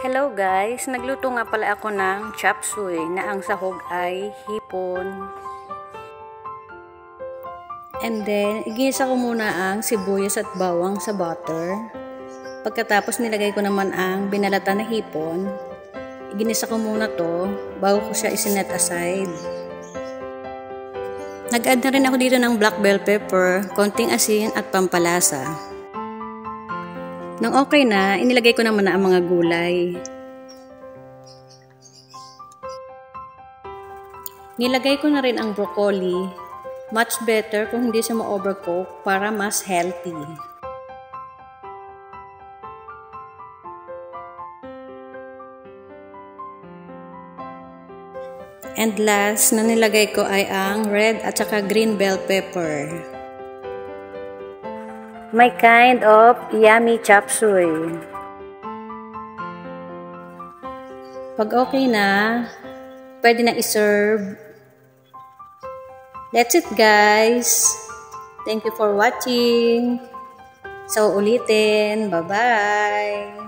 Hello guys, nagluto nga pala ako ng chop suey na ang sahog ay hipon. And then, iginisa ko muna ang sibuyas at bawang sa butter. Pagkatapos nilagay ko naman ang binalatan na hipon. Iginisa ko muna to bago ko siya isinet aside. Nag-add na rin ako dito ng black bell pepper, konting asin at pampalasa. Nang okay na, inilagay ko naman na ang mga gulay. Nilagay ko na rin ang broccoli. Much better kung hindi siya ma-overcook para mas healthy. And last na nilagay ko ay ang red at saka green bell pepper. My kind of yummy chop suey. Pag okay na, pwede na i-serve. That's it guys. Thank you for watching. So ulitin. Bye-bye.